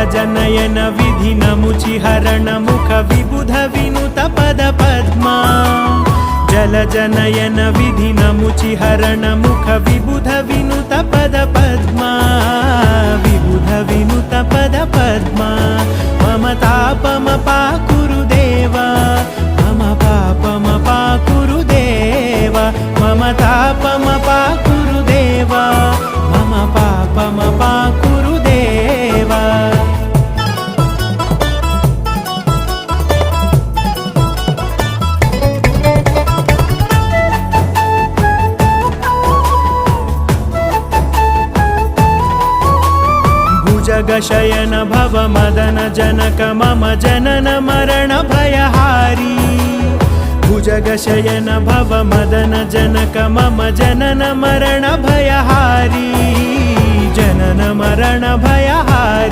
जलजनयन विधिनमुचिहरण मुख विबुध विनुत पद पद्मा जलजनयन विधिनमुचिहरण मुख विबुध विनुत पद पद्मा विबुध विनुत पद पद्मा मम तापमपाकुरु देवा मम पापमपाकुरु देवा मम तापमपाकुरु देवा मम पापमपाकुरु देवा भुजगशयन भव मदन जनक मम जनन मरण भयहारी भुजगशयन भव मदन जनक मम जनन मरण भयहारी जनन मरण भयहारी।